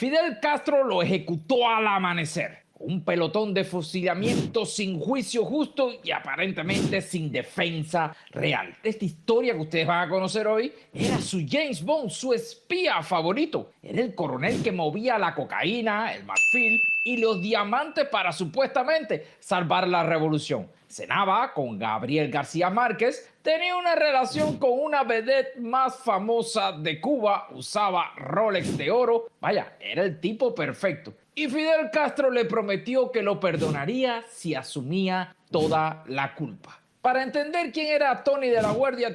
Fidel Castro lo ejecutó al amanecer. Un pelotón de fusilamiento sin juicio justo y aparentemente sin defensa real. Esta historia que ustedes van a conocer hoy era su James Bond, su espía favorito. Era el coronel que movía la cocaína, el marfil y los diamantes para supuestamente salvar la revolución. Cenaba con Gabriel García Márquez, tenía una relación con una vedette más famosa de Cuba, usaba Rolex de oro. Vaya, era el tipo perfecto. Y Fidel Castro le prometió que lo perdonaría si asumía toda la culpa. Para entender quién era Tony de la Guardia,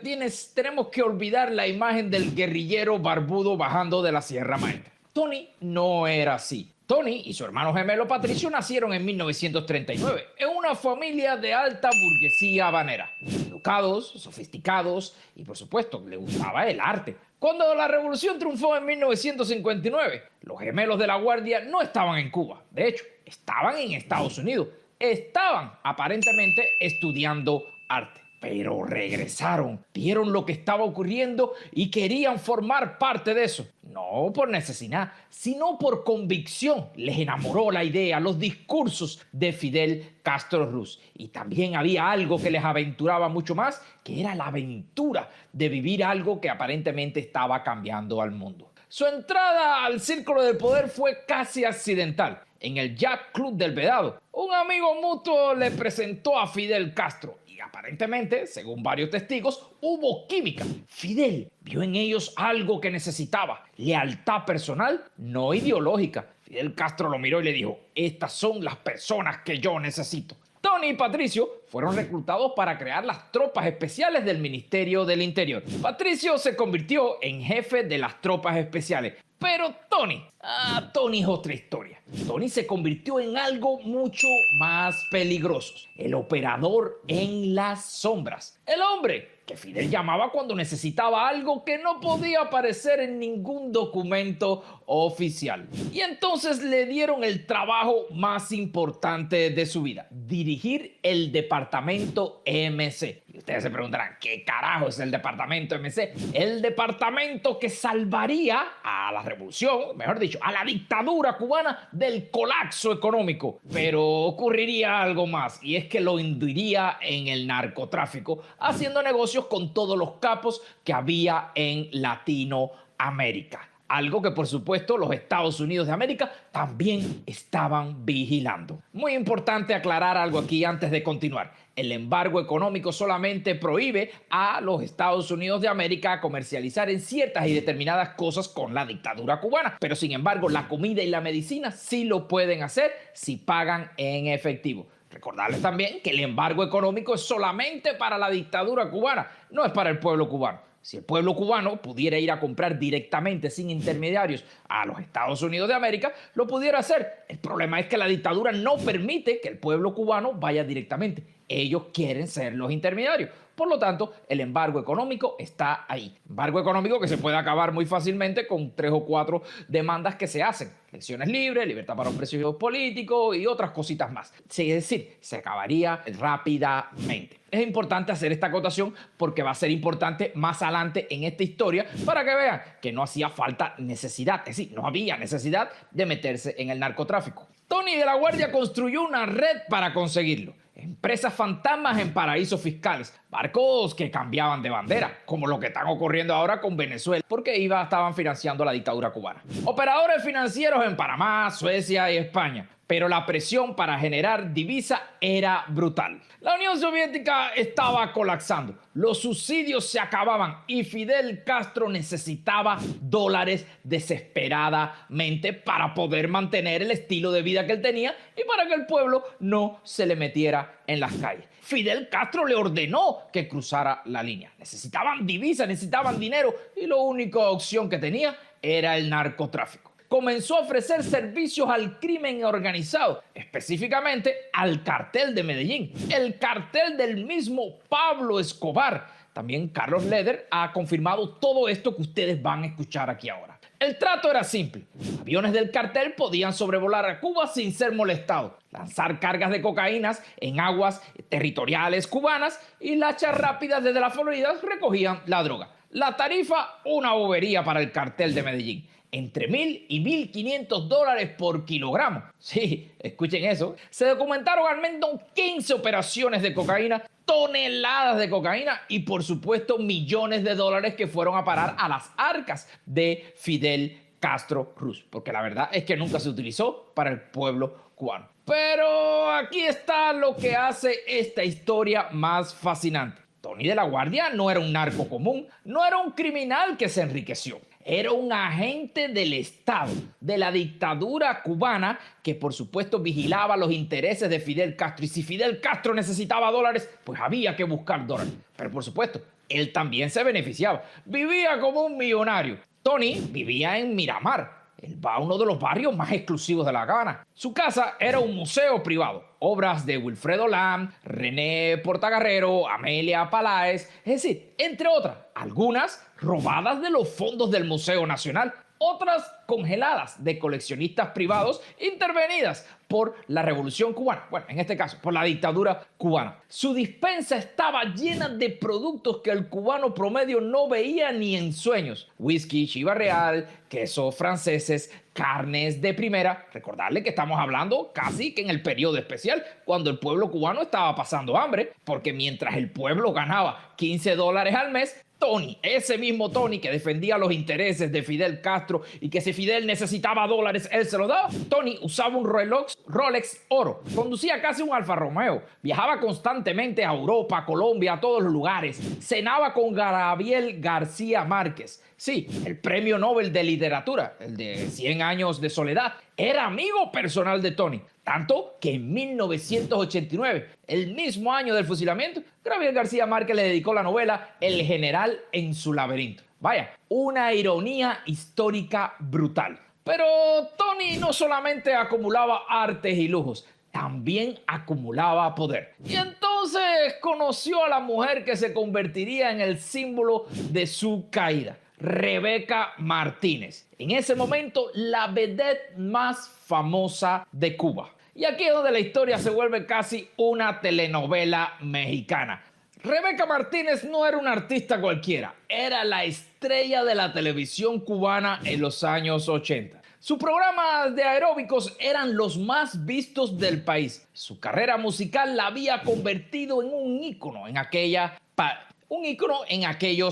tenemos que olvidar la imagen del guerrillero barbudo bajando de la Sierra Maestra. Tony no era así. Tony y su hermano gemelo Patricio nacieron en 1939 en una familia de alta burguesía habanera. Educados, sofisticados y por supuesto le gustaba el arte. Cuando la revolución triunfó en 1959, los gemelos de la Guardia no estaban en Cuba. De hecho, estaban en Estados Unidos. Estaban aparentemente estudiando arte. Pero regresaron, vieron lo que estaba ocurriendo y querían formar parte de eso. No por necesidad, sino por convicción. Les enamoró la idea, los discursos de Fidel Castro Ruz. Y también había algo que les aventuraba mucho más, que era la aventura de vivir algo que aparentemente estaba cambiando al mundo. Su entrada al círculo del poder fue casi accidental. En el Yacht Club del Vedado, un amigo mutuo le presentó a Fidel Castro. Y aparentemente, según varios testigos, hubo química. Fidel vio en ellos algo que necesitaba, lealtad personal, no ideológica. Fidel Castro lo miró y le dijo, estas son las personas que yo necesito. Tony y Patricio fueron reclutados para crear las tropas especiales del Ministerio del Interior. Patricio se convirtió en jefe de las tropas especiales. Pero Tony es otra historia. Tony se convirtió en algo mucho más peligroso. El operador en las sombras. El hombre que Fidel llamaba cuando necesitaba algo que no podía aparecer en ningún documento oficial. Y entonces le dieron el trabajo más importante de su vida: dirigir el departamento MC. Y ustedes se preguntarán, ¿qué carajo es el departamento MC? El departamento que salvaría a la revolución, mejor dicho, a la dictadura cubana del colapso económico. Pero ocurriría algo más, y es que lo hundiría en el narcotráfico, haciendo negocios con todos los capos que había en Latinoamérica. Algo que por supuesto los Estados Unidos de América también estaban vigilando. Muy importante aclarar algo aquí antes de continuar. El embargo económico solamente prohíbe a los Estados Unidos de América comercializar en ciertas y determinadas cosas con la dictadura cubana. Pero sin embargo, la comida y la medicina sí lo pueden hacer si pagan en efectivo. Recordarles también que el embargo económico es solamente para la dictadura cubana, no es para el pueblo cubano. Si el pueblo cubano pudiera ir a comprar directamente, sin intermediarios, a los Estados Unidos de América, lo pudiera hacer. El problema es que la dictadura no permite que el pueblo cubano vaya directamente. Ellos quieren ser los intermediarios. Por lo tanto, el embargo económico está ahí. Embargo económico que se puede acabar muy fácilmente con 3 o 4 demandas que se hacen. Elecciones libres, libertad para los presos políticos y otras cositas más. Es decir, se acabaría rápidamente. Es importante hacer esta acotación porque va a ser importante más adelante en esta historia para que vean que no hacía falta necesidad, es decir, no había necesidad de meterse en el narcotráfico. Tony de la Guardia construyó una red para conseguirlo. Empresas fantasmas en paraísos fiscales, barcos que cambiaban de bandera, como lo que están ocurriendo ahora con Venezuela, porque estaban financiando la dictadura cubana. Operadores financieros en Panamá, Suecia y España. Pero la presión para generar divisa era brutal. La Unión Soviética estaba colapsando, los subsidios se acababan y Fidel Castro necesitaba dólares desesperadamente para poder mantener el estilo de vida que él tenía y para que el pueblo no se le metiera en las calles. Fidel Castro le ordenó que cruzara la línea. Necesitaban divisas, necesitaban dinero y la única opción que tenía era el narcotráfico. Comenzó a ofrecer servicios al crimen organizado, específicamente al cartel de Medellín, el cartel del mismo Pablo Escobar. También Carlos Leder ha confirmado todo esto que ustedes van a escuchar aquí ahora. El trato era simple. Aviones del cartel podían sobrevolar a Cuba sin ser molestados, lanzar cargas de cocaínas en aguas territoriales cubanas y lanchas rápidas desde la Florida recogían la droga. La tarifa, una bobería para el cartel de Medellín. entre 1.000 y 1.500 dólares por kilogramo. Sí, escuchen eso. Se documentaron al menos 15 operaciones de cocaína, toneladas de cocaína y por supuesto millones de dólares que fueron a parar a las arcas de Fidel Castro Ruz, porque la verdad es que nunca se utilizó para el pueblo cubano. Pero aquí está lo que hace esta historia más fascinante. Tony de la Guardia no era un narco común, no era un criminal que se enriqueció. Era un agente del Estado, de la dictadura cubana, que por supuesto vigilaba los intereses de Fidel Castro. Y si Fidel Castro necesitaba dólares, pues había que buscar dólares. Pero por supuesto, él también se beneficiaba. Vivía como un millonario. Tony vivía en Miramar, uno de los barrios más exclusivos de La Habana. Su casa era un museo privado. Obras de Wilfredo Lam, René Portagarrero, Amelia Paláez, es decir, entre otras, algunas robadas de los fondos del Museo Nacional, otras congeladas de coleccionistas privados intervenidas por la Revolución Cubana, bueno, en este caso, por la dictadura cubana. Su despensa estaba llena de productos que el cubano promedio no veía ni en sueños. Whisky, Chiva Real, quesos franceses, carnes de primera. Recordarle que estamos hablando casi que en el periodo especial, cuando el pueblo cubano estaba pasando hambre, porque mientras el pueblo ganaba 15 dólares al mes, Tony, ese mismo Tony que defendía los intereses de Fidel Castro y que si Fidel necesitaba dólares, él se los daba. Tony usaba un Rolex oro, conducía casi un Alfa Romeo, viajaba constantemente a Europa, Colombia, a todos los lugares, cenaba con Gabriel García Márquez. Sí, el premio Nobel de Literatura, el de 100 años de soledad, era amigo personal de Tony. Tanto que en 1989, el mismo año del fusilamiento, Gabriel García Márquez le dedicó la novela El general en su laberinto. Vaya, una ironía histórica brutal. Pero Tony no solamente acumulaba artes y lujos, también acumulaba poder. Y entonces conoció a la mujer que se convertiría en el símbolo de su caída. Rebeca Martínez, en ese momento la vedette más famosa de Cuba. Y aquí es donde la historia se vuelve casi una telenovela mexicana. Rebeca Martínez no era una artista cualquiera, era la estrella de la televisión cubana en los años 80. Sus programas de aeróbicos eran los más vistos del país. Su carrera musical la había convertido en un ícono en aquellos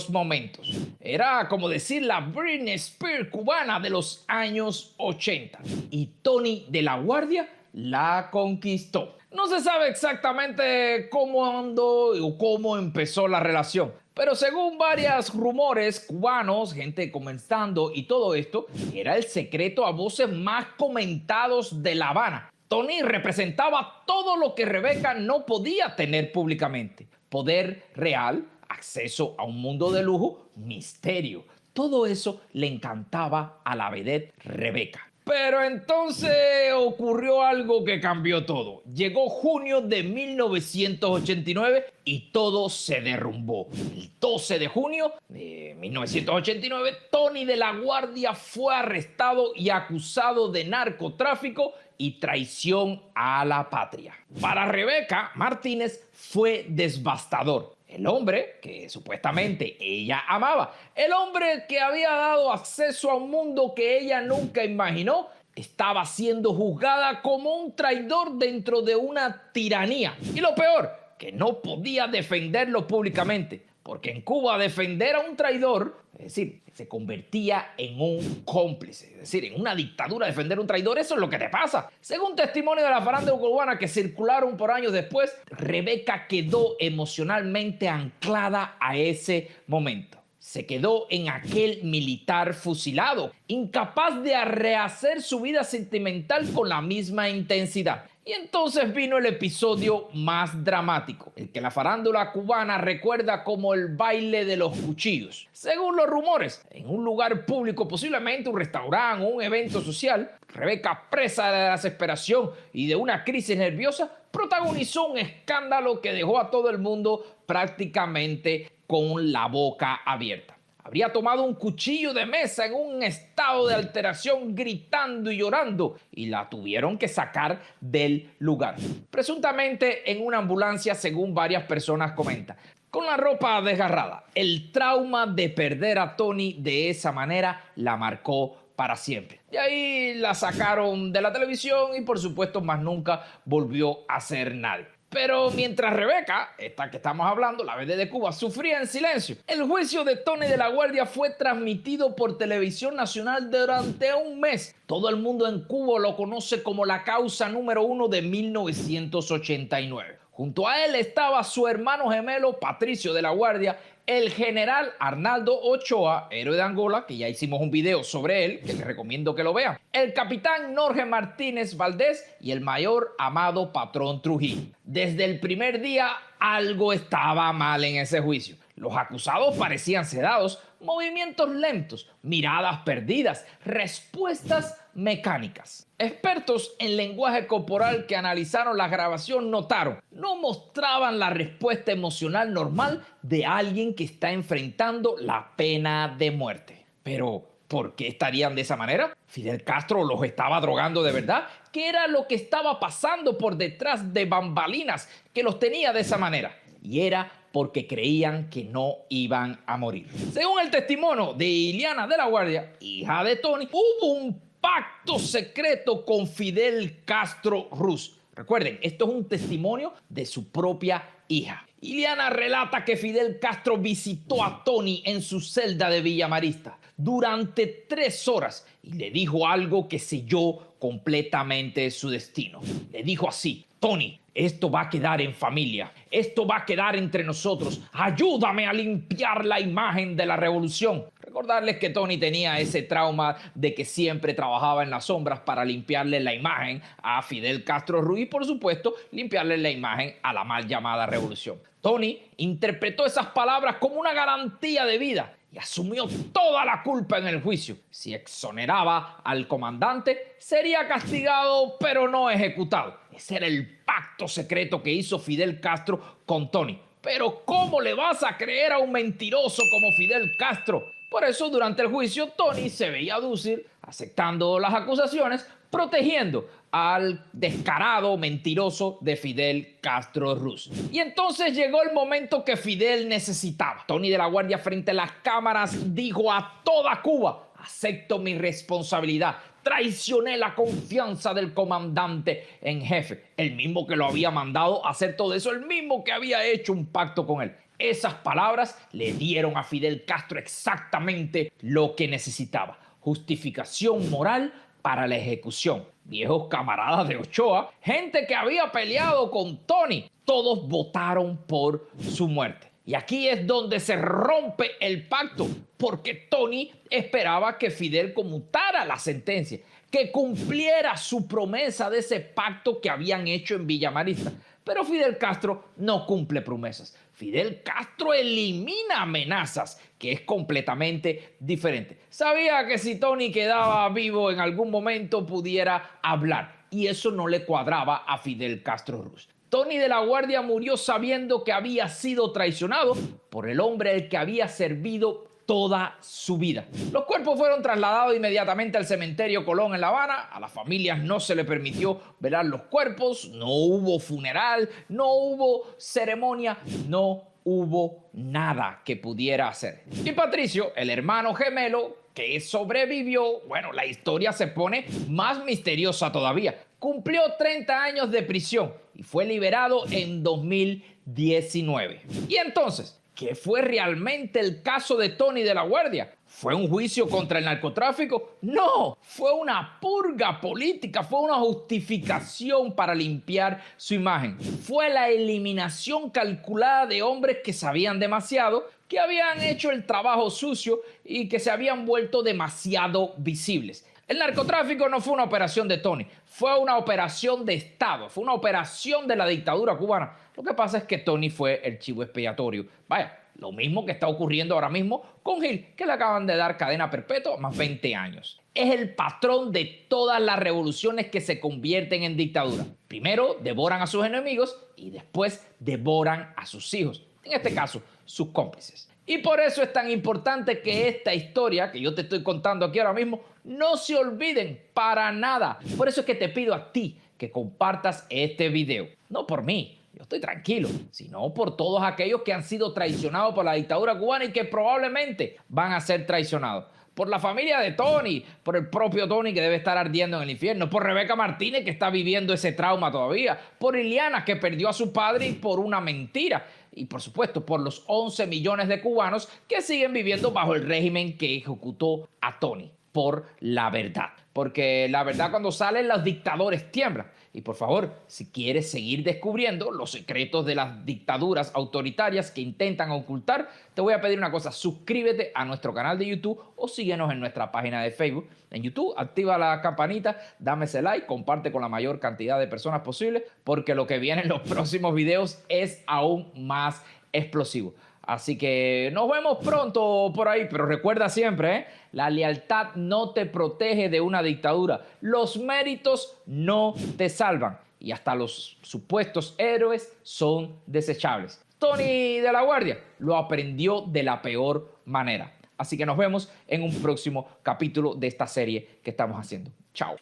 momentos. Era como decir la Britney Spears cubana de los años 80. Y Tony de la Guardia la conquistó. No se sabe exactamente cómo empezó la relación, pero según varios rumores cubanos, gente comentando y todo esto, era el secreto a voces más comentados de La Habana. Tony representaba todo lo que Rebeca no podía tener públicamente: poder real, acceso a un mundo de lujo, misterio. Todo eso le encantaba a la vedette Rebeca. Pero entonces ocurrió algo que cambió todo. Llegó junio de 1989 y todo se derrumbó. El 12 de junio de 1989, Tony de la Guardia fue arrestado y acusado de narcotráfico y traición a la patria. Para Rebeca Martínez fue devastador. El hombre que supuestamente ella amaba, el hombre que había dado acceso a un mundo que ella nunca imaginó, estaba siendo juzgada como un traidor dentro de una tiranía. Y lo peor, que no podía defenderlo públicamente, porque en Cuba defender a un traidor, es decir, se convertía en un cómplice. Es decir, en una dictadura defender a un traidor, eso es lo que te pasa. Según testimonio de la farándula cubana que circularon por años después, Rebeca quedó emocionalmente anclada a ese momento. Se quedó en aquel militar fusilado, incapaz de rehacer su vida sentimental con la misma intensidad. Y entonces vino el episodio más dramático, el que la farándula cubana recuerda como el baile de los cuchillos. Según los rumores, en un lugar público, posiblemente un restaurante o un evento social, Rebeca, presa de la desesperación y de una crisis nerviosa, protagonizó un escándalo que dejó a todo el mundo prácticamente con la boca abierta. Habría tomado un cuchillo de mesa en un estado de alteración, gritando y llorando, y la tuvieron que sacar del lugar. Presuntamente en una ambulancia, según varias personas comentan, con la ropa desgarrada. El trauma de perder a Tony de esa manera la marcó para siempre. De ahí la sacaron de la televisión y por supuesto más nunca volvió a ser nadie. Pero mientras Rebeca, esta que estamos hablando, la vedette de Cuba, sufría en silencio, el juicio de Tony de la Guardia fue transmitido por Televisión Nacional durante un mes. Todo el mundo en Cuba lo conoce como la causa número 1 de 1989. Junto a él estaba su hermano gemelo Patricio de la Guardia, el general Arnaldo Ochoa, héroe de Angola, que ya hicimos un video sobre él, que les recomiendo que lo vean, el capitán Jorge Martínez Valdés y el mayor Amado Patrón Trujillo. Desde el primer día algo estaba mal en ese juicio. Los acusados parecían sedados, movimientos lentos, miradas perdidas, respuestas mecánicas. Expertos en lenguaje corporal que analizaron la grabación notaron, no mostraban la respuesta emocional normal de alguien que está enfrentando la pena de muerte. Pero, ¿por qué estarían de esa manera? ¿Fidel Castro los estaba drogando de verdad? ¿Qué era lo que estaba pasando por detrás de bambalinas que los tenía de esa manera? Y era porque creían que no iban a morir. Según el testimonio de Ileana de la Guardia, hija de Tony, hubo un pacto secreto con Fidel Castro Ruz. Recuerden, esto es un testimonio de su propia hija. Ileana relata que Fidel Castro visitó a Tony en su celda de Villa Marista durante 3 horas y le dijo algo que selló completamente su destino. Le dijo así: Tony, esto va a quedar en familia, esto va a quedar entre nosotros, ayúdame a limpiar la imagen de la revolución. Recordarles que Tony tenía ese trauma de que siempre trabajaba en las sombras para limpiarle la imagen a Fidel Castro Ruz y por supuesto limpiarle la imagen a la mal llamada revolución. Tony interpretó esas palabras como una garantía de vida y asumió toda la culpa en el juicio. Si exoneraba al comandante, sería castigado pero no ejecutado. Ese era el pacto secreto que hizo Fidel Castro con Tony. Pero ¿cómo le vas a creer a un mentiroso como Fidel Castro? Por eso durante el juicio Tony se veía dúcil, aceptando las acusaciones, protegiendo al descarado mentiroso de Fidel Castro Ruz. Y entonces llegó el momento que Fidel necesitaba. Tony de la Guardia frente a las cámaras dijo a toda Cuba: acepto mi responsabilidad. Traicioné la confianza del comandante en jefe, el mismo que lo había mandado a hacer todo eso, el mismo que había hecho un pacto con él. Esas palabras le dieron a Fidel Castro exactamente lo que necesitaba: justificación moral para la ejecución. Viejos camaradas de Ochoa, gente que había peleado con Tony, todos votaron por su muerte. Y aquí es donde se rompe el pacto, porque Tony esperaba que Fidel conmutara la sentencia, que cumpliera su promesa de ese pacto que habían hecho en Villa Marista. Pero Fidel Castro no cumple promesas. Fidel Castro elimina amenazas, que es completamente diferente. Sabía que si Tony quedaba vivo en algún momento pudiera hablar, y eso no le cuadraba a Fidel Castro Ruz. Tony de la Guardia murió sabiendo que había sido traicionado por el hombre al que había servido toda su vida. Los cuerpos fueron trasladados inmediatamente al cementerio Colón en La Habana. A las familias no se le permitió velar los cuerpos, no hubo funeral, no hubo ceremonia, no hubo nada que pudiera hacer. Y Patricio, el hermano gemelo que sobrevivió, bueno, la historia se pone más misteriosa todavía. Cumplió 30 años de prisión y fue liberado en 2019. Y entonces, ¿qué fue realmente el caso de Tony de la Guardia? ¿Fue un juicio contra el narcotráfico? No, fue una purga política, fue una justificación para limpiar su imagen. Fue la eliminación calculada de hombres que sabían demasiado, que habían hecho el trabajo sucio y que se habían vuelto demasiado visibles. El narcotráfico no fue una operación de Tony, fue una operación de Estado, fue una operación de la dictadura cubana. Lo que pasa es que Tony fue el chivo expiatorio. Vaya, lo mismo que está ocurriendo ahora mismo con Gil, que le acaban de dar cadena perpetua más 20 años. Es el patrón de todas las revoluciones que se convierten en dictadura. Primero devoran a sus enemigos y después devoran a sus hijos. En este caso, sus cómplices. Y por eso es tan importante que esta historia que yo te estoy contando aquí ahora mismo no se olviden para nada. Por eso es que te pido a ti que compartas este video. No por mí, yo estoy tranquilo, sino por todos aquellos que han sido traicionados por la dictadura cubana y que probablemente van a ser traicionados. por la familia de Tony, por el propio Tony que debe estar ardiendo en el infierno, por Rebeca Martínez que está viviendo ese trauma todavía, por Iliana que perdió a su padre por una mentira y por supuesto por los 11 millones de cubanos que siguen viviendo bajo el régimen que ejecutó a Tony por la verdad. Porque la verdad cuando sale los dictadores tiemblan. Y por favor, si quieres seguir descubriendo los secretos de las dictaduras autoritarias que intentan ocultar, te voy a pedir una cosa, suscríbete a nuestro canal de YouTube o síguenos en nuestra página de Facebook. En YouTube, activa la campanita, dame ese like, comparte con la mayor cantidad de personas posible, porque lo que viene en los próximos videos es aún más explosivo. Así que nos vemos pronto por ahí, pero recuerda siempre, la lealtad no te protege de una dictadura, los méritos no te salvan y hasta los supuestos héroes son desechables. Tony de la Guardia lo aprendió de la peor manera. Así que nos vemos en un próximo capítulo de esta serie que estamos haciendo. Chao.